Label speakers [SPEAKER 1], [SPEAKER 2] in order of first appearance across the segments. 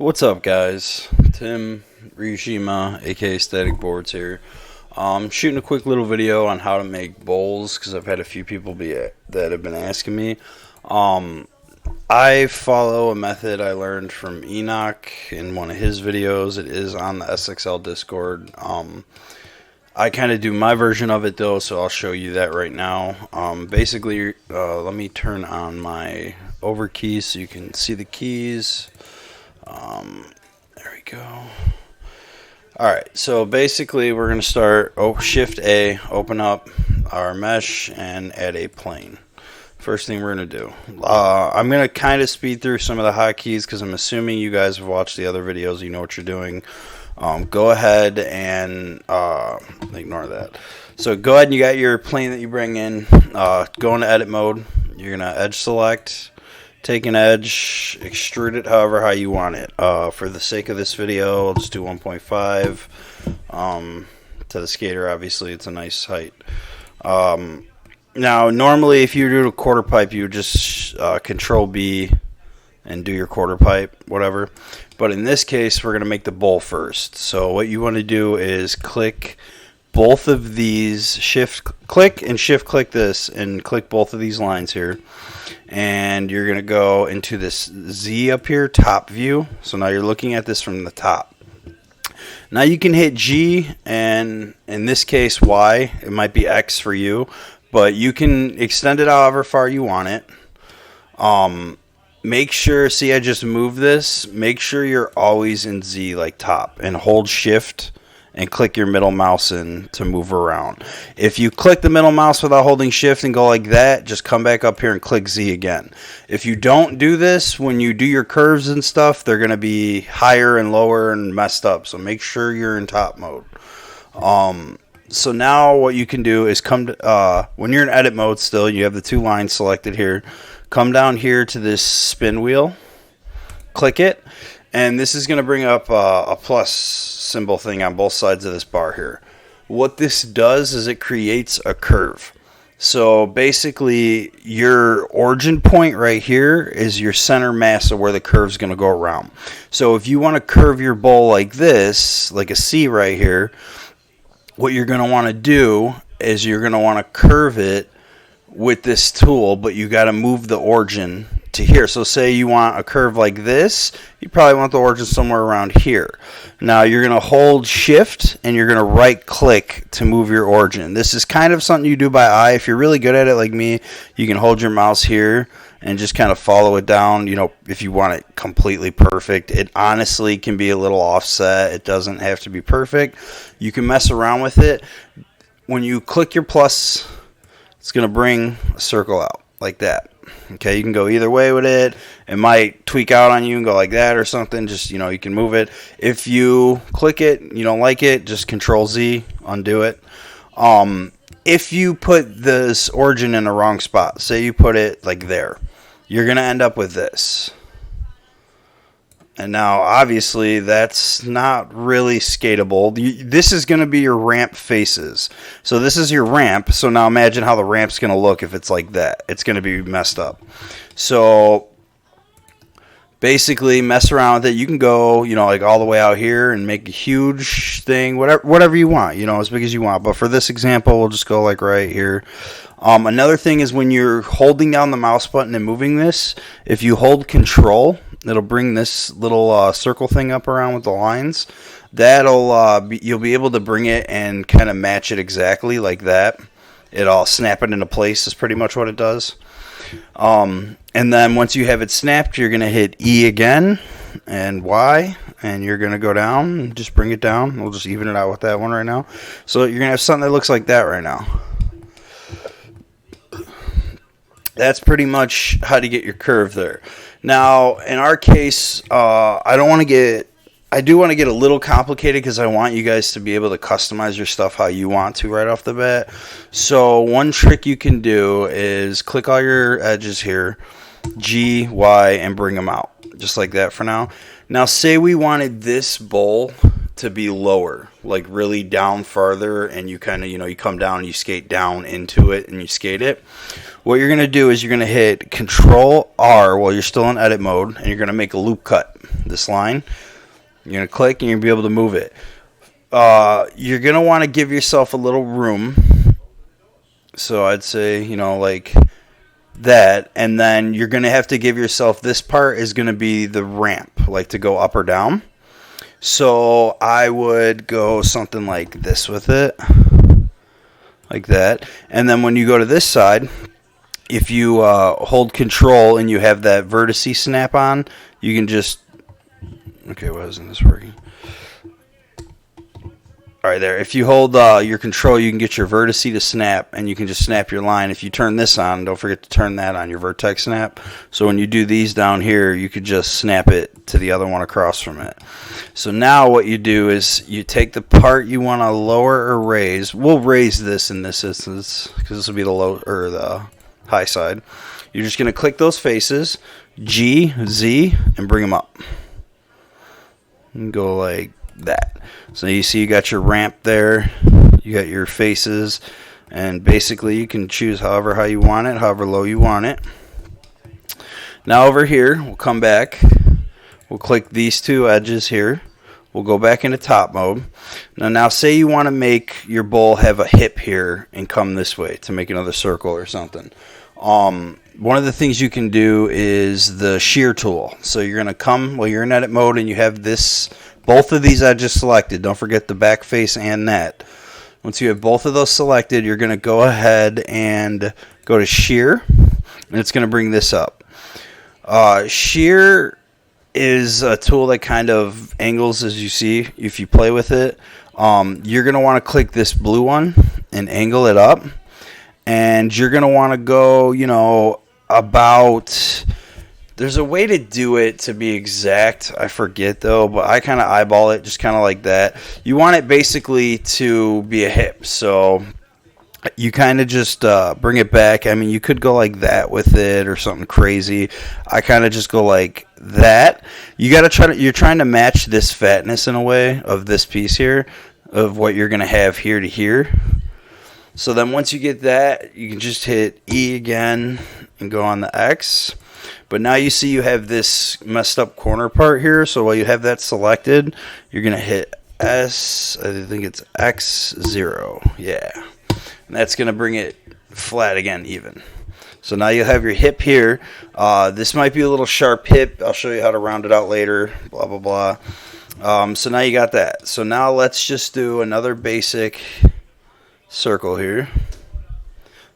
[SPEAKER 1] What's up, guys? Tim Ryushima, aka Static Boards here. Shooting a quick little video on how to make bowls because I've had a few people that have been asking me. I follow a method I learned from Enoch in one of his videos. It is on the SXL Discord. I kind of do my version of it though, so I'll show you that right now. Basically, let me turn on my over keys so you can see the keys. There we go. Alright, so basically we're going to start Shift A, open up our mesh, and add a plane. First thing we're going to do. I'm going to kind of speed through some of the hotkeys because I'm assuming you guys have watched the other videos, you know what you're doing. Go ahead and ignore that. So go ahead and you got your plane that you bring in. Go into edit mode. You're going to edge select. Take an edge, extrude it however how you want it. For the sake of this video, I'll just do 1.5. To the skater, obviously, it's a nice height. Now, normally, if you do a quarter pipe, you would just Control B and do your quarter pipe, whatever. But in this case, we're going to make the bowl first. So what you want to do is click both of these, shift click and shift click this, and click both of these lines here. And you're going to go into this Z up here, top view. So now you're looking at this from the top. Now you can hit G and in this case Y. It might be X for you, but you can extend it however far you want it. Make sure, see I just moved this. Make sure you're always in Z like top and hold shift and click your middle mouse in to move around. If you click the middle mouse without holding shift and go like that, just come back up here and click Z again. If you don't do this, when you do your curves and stuff, they're going to be higher and lower and messed up. So make sure you're in top mode. So now what you can do is come to, when you're in edit mode still, you have the two lines selected here. Come down here to this spin wheel. Click it. And this is going to bring up a plus symbol thing on both sides of this bar here. What this does is it creates a curve. So basically your origin point right here is your center mass of where the curve is going to go around. So if you want to curve your bowl like this, like a C right here, what you're going to want to do is you're going to want to curve it with this tool, but you got to move the origin to here. So say you want a curve like this, you probably want the origin somewhere around here. Now you're going to hold shift and you're going to right click to move your origin. This is kind of something you do by eye. If you're really good at it like me, you can hold your mouse here and just kind of follow it down. You know, if you want it completely perfect, it honestly can be a little offset. It doesn't have to be perfect. You can mess around with it. When you click your plus, it's going to bring a circle out like that. Okay, you can go either way with it. It might tweak out on you and go like that or something. Just, you know, you can move it. If you click it, you don't like it, just Control Z, undo it. If you put this origin in the wrong spot, say you put it like there, you're going to end up with this. And now, obviously, that's not really skatable. This is going to be your ramp faces. So this is your ramp. So now imagine how the ramp's going to look if it's like that. It's going to be messed up. So basically, mess around with it. You can go, you know, like all the way out here and make a huge thing, whatever you want, you know, as big as you want. But for this example, we'll just go like right here. Another thing is when you're holding down the mouse button and moving this, if you hold Control, it'll bring this little circle thing up around with the lines. That'll you'll be able to bring it and kind of match it exactly like that. It'll snap it into place is pretty much what it does. And then once you have it snapped, you're going to hit E again and Y, and you're going to go down and just bring it down. We'll just even it out with that one right now. So you're going to have something that looks like that right now. That's pretty much how to get your curve there. Now, in our case, I do want to get a little complicated because I want you guys to be able to customize your stuff how you want to right off the bat. So one trick you can do is click all your edges here, G, Y, and bring them out. Just like that for now. Now, say we wanted this bowl to be lower, like really down farther, and you kind of, you come down, you skate down into it, and you skate it. What you're going to do is you're going to hit Control R while you're still in edit mode, and you're going to make a loop cut, this line. You're going to click, and you're going to be able to move it. You're going to want to give yourself a little room. So I'd say, like that, and then you're going to have to give yourself, this part is going to be the ramp, like to go up or down. So I would go something like this with it, like that. And then when you go to this side, if you hold Control and you have that vertice snap on, you can just, okay, why isn't this working? All right, there. If you hold your Control, you can get your vertice to snap, and you can just snap your line. If you turn this on, don't forget to turn that on, your vertex snap. So when you do these down here, you could just snap it to the other one across from it. So now what you do is you take the part you want to lower or raise. We'll raise this in this instance because this will be the low or the high side. You're just going to click those faces, G, Z, and bring them up. And go like that. So you see you got your ramp there, you got your faces, and basically you can choose however you want it, however low you want it. Now over here, we'll come back, we'll click these two edges here, we'll go back into top mode. Now say you want to make your bowl have a hip here and come this way to make another circle or something. One of the things you can do is the shear tool. So you're going to come, while you're in edit mode and you have this, both of these I just selected. Don't forget the back face and that. Once you have both of those selected, you're going to go ahead and go to shear, and it's going to bring this up. Shear is a tool that kind of angles, as you see, if you play with it. You're going to want to click this blue one and angle it up. And you're going to want to go, about, there's a way to do it to be exact. I forget, though, but I kind of eyeball it just kind of like that. You want it basically to be a hip. So you kind of just bring it back. I mean, you could go like that with it or something crazy. I kind of just go like that. You got to you're trying to match this fatness in a way of this piece here, of what you're going to have here to here. So then once you get that, you can just hit E again and go on the X. But now you see you have this messed up corner part here. So while you have that selected, you're going to hit S, I think it's X0. Yeah. And that's going to bring it flat again, even. So now you have your hip here. This might be a little sharp hip. I'll show you how to round it out later, blah, blah, blah. So now you got that. So now let's just do another basic circle here.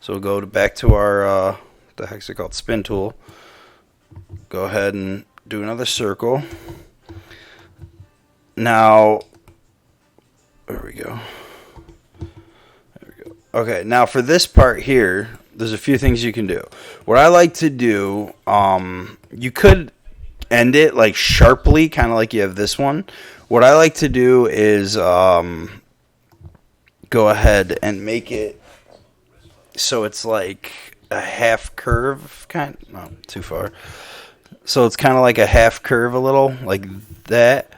[SPEAKER 1] So we'll go back to our, what the heck's it called, spin tool. Go ahead and do another circle. Now, there we go. There we go. Okay, now for this part here, there's a few things you can do. What I like to do, you could end it like sharply, kind of like you have this one. What I like to do is go ahead and make it so it's like a half curve, no, too far. So it's kind of like a half curve a little, like that.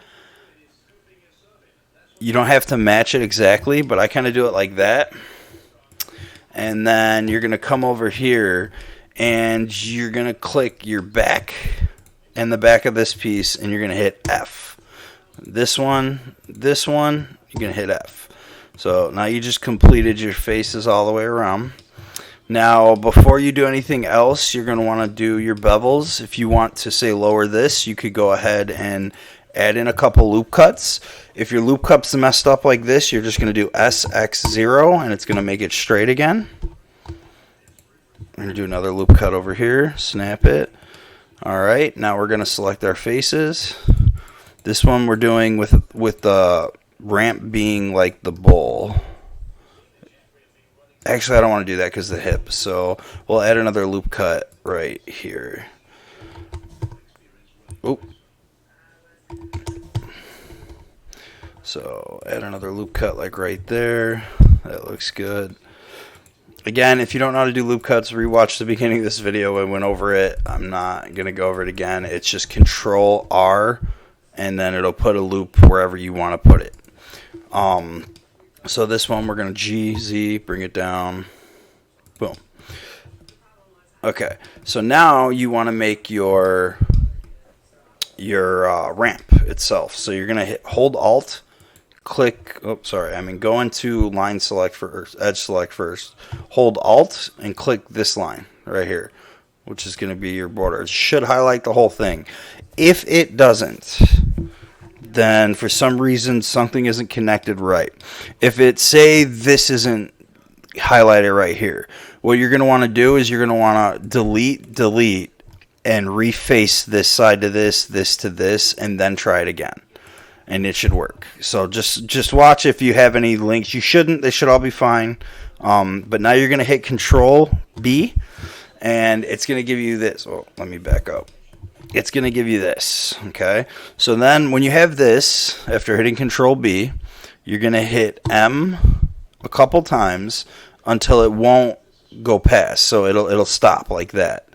[SPEAKER 1] You don't have to match it exactly, but I kind of do it like that. And then you're going to come over here and you're going to click your back and the back of this piece, and you're going to hit F. This one, you're going to hit F. So now you just completed your faces all the way around. Now, before you do anything else, you're going to want to do your bevels. If you want to, say, lower this, you could go ahead and add in a couple loop cuts. If your loop cut's messed up like this, you're just going to do SX0, and it's going to make it straight again. We're going to do another loop cut over here. Snap it. All right, now we're going to select our faces. This one we're doing with the ramp being like the bowl. Actually, I don't want to do that because of the hip, so we'll add another loop cut right here. Oop. So add another loop cut like right there. That looks good. Again, if you don't know how to do loop cuts, rewatch the beginning of this video. I went over it. I'm not going to go over it again. It's just Control R and then it'll put a loop wherever you want to put it. So this one we're going to GZ, bring it down, boom. Okay, so now you want to make your ramp itself. So you're going to hold Alt, click, go into line select first, edge select first, hold Alt and click this line right here, which is going to be your border. It should highlight the whole thing. If it doesn't, then for some reason something isn't connected right. If it say this isn't highlighted right here, what you're going to want to do is you're going to want to delete, and reface this side to this to this, and then try it again. And it should work. So just watch if you have any links. You shouldn't. They should all be fine. But now you're going to hit Control B, and it's going to give you this. Oh, let me back up. It's going to give you this, okay? So then when you have this, after hitting Control B, you're going to hit M a couple times until it won't go past. So it'll stop like that,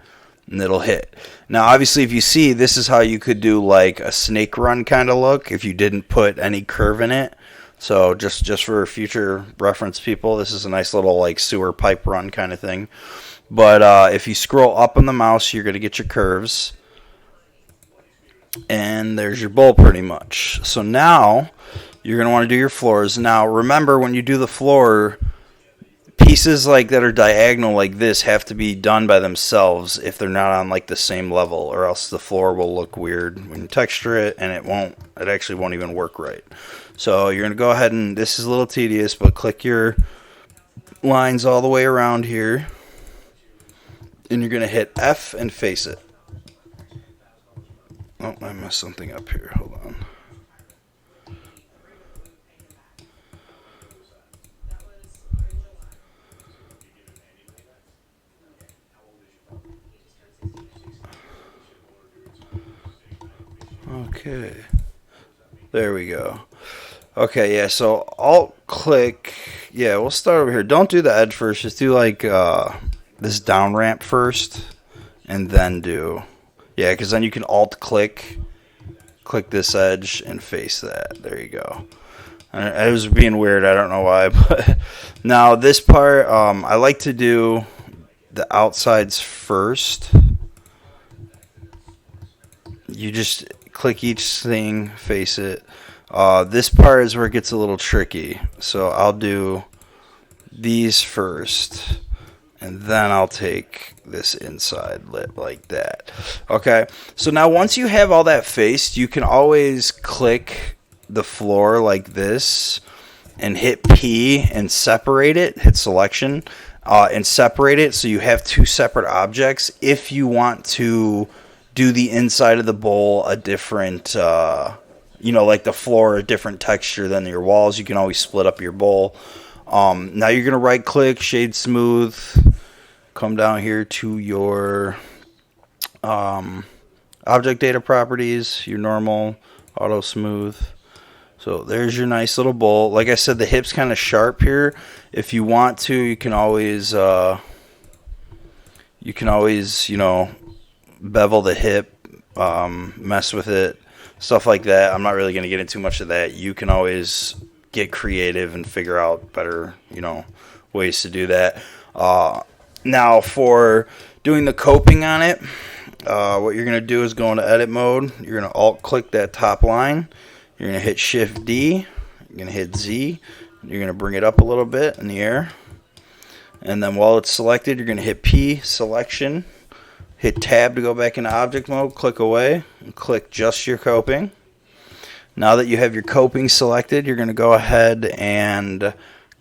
[SPEAKER 1] and it'll hit. Now, obviously, if you see, this is how you could do like a snake run kind of look if you didn't put any curve in it. So just for future reference, people, this is a nice little like sewer pipe run kind of thing. But if you scroll up on the mouse, you're going to get your curves. And there's your bowl pretty much. So now you're going to want to do your floors. Now remember, when you do the floor, pieces like that are diagonal like this have to be done by themselves if they're not on like the same level, or else the floor will look weird when you texture it, and it actually won't even work right. So you're going to go ahead, and this is a little tedious, but click your lines all the way around here, and you're going to hit F and face it. Oh, I messed something up here. Hold on. Okay. There we go. Okay, yeah, so Alt click. Yeah, we'll start over here. Don't do the edge first. Just do like this down ramp first, and then do... Yeah, because then you can Alt-click this edge, and face that. There you go. I was being weird. I don't know why. But now this part, I like to do the outsides first. You just click each thing, face it. This part is where it gets a little tricky. So I'll do these first, and then I'll take this inside lip like that. Okay, so now once you have all that faced, you can always click the floor like this and hit P and separate it, hit selection, and separate it so you have two separate objects. If you want to do the inside of the bowl a different, like the floor, a different texture than your walls, you can always split up your bowl. Now you're going to right click, shade smooth, come down here to your object data properties, your normal auto smooth. So there's your nice little bowl. Like I said, the hip's kind of sharp here. If you want to, you can always bevel the hip, mess with it, stuff like that. I'm not really going to get into much of that. You can always get creative and figure out better, ways to do that. Now for doing the coping on it, what you're going to do is go into edit mode. You're going to alt click that top line. You're going to hit Shift D. You're going to hit Z. You're going to bring it up a little bit in the air. And then while it's selected, you're going to hit P, selection. Hit tab to go back into object mode. Click away and click just your coping. Now that you have your coping selected, you're going to go ahead and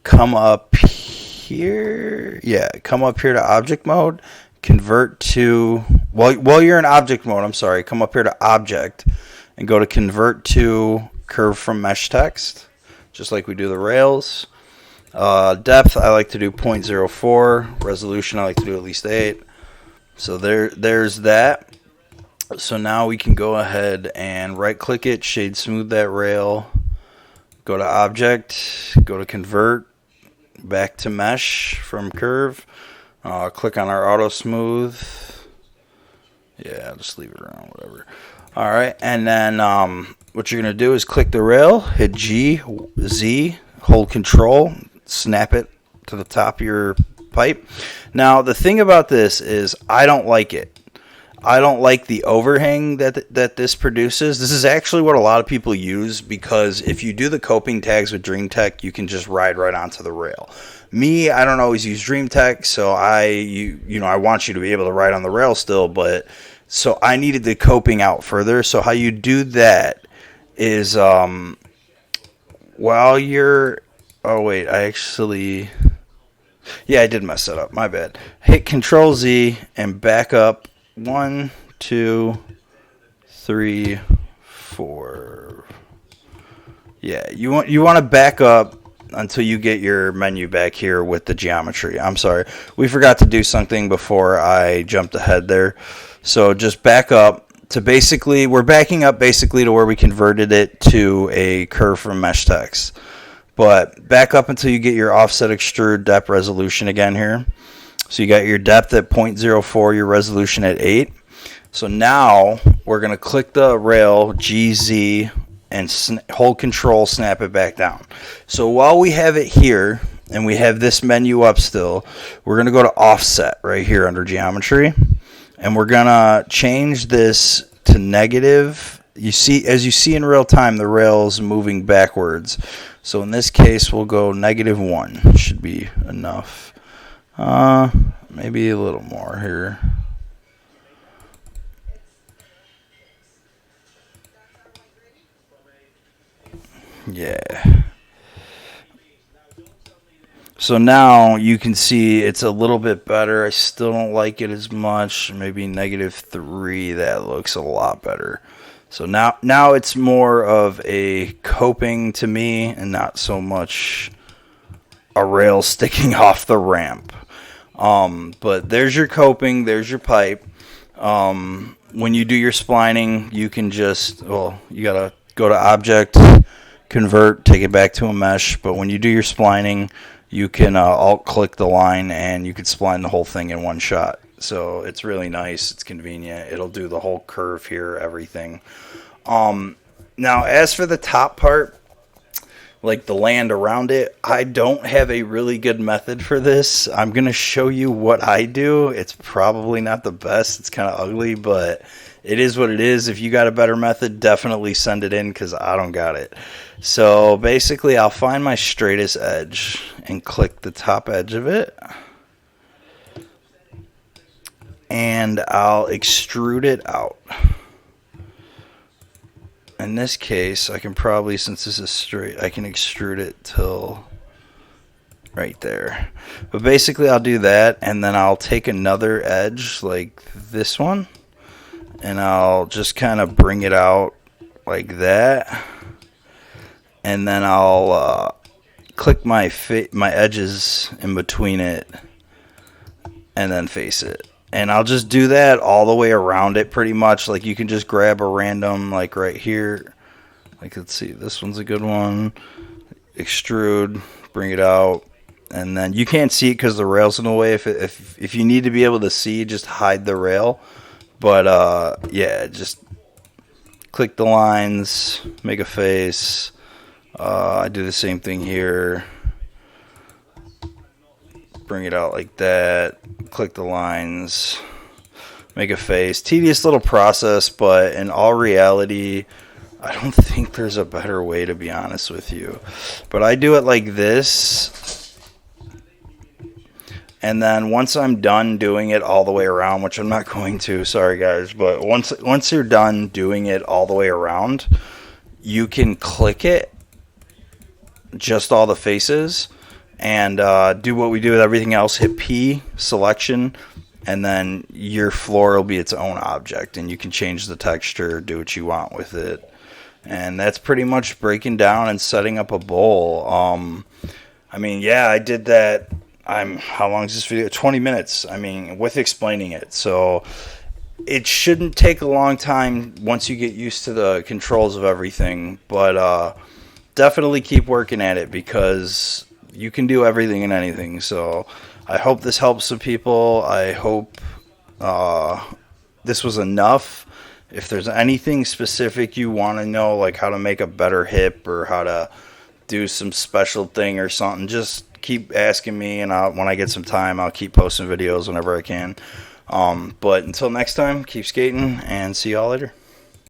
[SPEAKER 1] come up here. Yeah, come up here to object mode. Convert to, while you're in object mode, come up here to object and go to convert to curve from mesh text, just like we do the rails. Depth, I like to do 0.04. Resolution, I like to do at least 8. So there's that. So now we can go ahead and right click it, shade smooth that rail, go to object, go to convert, back to mesh from curve, click on our auto smooth. Yeah, I'll just leave it around, whatever. All right, and then what you're going to do is click the rail, hit G, Z, hold control, snap it to the top of your pipe. Now, the thing about this is I don't like it. I don't like the overhang that this produces. This is actually what a lot of people use because if you do the coping tags with DreamTech, you can just ride right onto the rail. Me, I don't always use DreamTech, so I want you to be able to ride on the rail still, but so I needed the coping out further. So how you do that is while you're I did mess that up. My bad. Hit Control Z and back up 1, 2, 3, 4. Yeah, you want to back up until you get your menu back here with the geometry. I'm sorry. We forgot to do something before I jumped ahead there. So just back up to we're backing up basically to where we converted it to a curve from mesh text. But back up until you get your offset extrude depth resolution again here. So you got your depth at 0.04, your resolution at 8. So now we're going to click the rail, GZ, and hold control, snap it back down. So while we have it here, and we have this menu up still, we're going to go to offset right here under geometry. And we're going to change this to negative. As you see in real time, the rail is moving backwards. So in this case, we'll go -1. Should be enough. Maybe a little more here. Yeah. So now you can see it's a little bit better. I still don't like it as much. Maybe -3. That looks a lot better. So now it's more of a coping to me and not so much a rail sticking off the ramp. But there's your coping, there's your pipe. When you do your splining, you can you gotta go to object, convert, take it back to a mesh. But when you do your splining, you can alt click the line and you can spline the whole thing in one shot. So it's really nice. It's convenient. It'll do the whole curve here, everything. Now, as for the top part, like the land around it, I don't have a really good method for this. I'm going to show you what I do. It's probably not the best. It's kind of ugly, but it is what it is. If you got a better method, definitely send it in because I don't got it. So basically, I'll find my straightest edge and click the top edge of it. And I'll extrude it out. In this case, I can probably, since this is straight, I can extrude it till right there. But basically, I'll do that, and then I'll take another edge like this one, and I'll just kind of bring it out like that. And then I'll click my edges in between it, and then face it. And I'll just do that all the way around it pretty much. Like you can just grab a random, like right here. Like let's see, this one's a good one. Extrude, bring it out. And then you can't see it because the rail's in the way. If you need to be able to see, just hide the rail. But yeah, just click the lines, make a face. I do the same thing here. Bring it out like that, click the lines, make a face. Tedious little process, but in all reality, I don't think there's a better way, to be honest with you. But I do it like this, and then once I'm done doing it all the way around, which I'm not going to, sorry guys, but once you're done doing it all the way around, you can click it, just all the faces, and do what we do with everything else. Hit P, selection, and then your floor will be its own object, and you can change the texture, do what you want with it. And that's pretty much breaking down and setting up a bowl. I mean, yeah, I did that. How long is this video? 20 minutes. I mean, with explaining it. So it shouldn't take a long time once you get used to the controls of everything. But definitely keep working at it because you can do everything and anything. So I hope this helps some people. I hope this was enough. if there's anything specific you want to know, like how to make a better hip or how to do some special thing or something, just keep asking me, and when I get some time, I'll keep posting videos whenever I can. But until next time, keep skating, and see y'all later.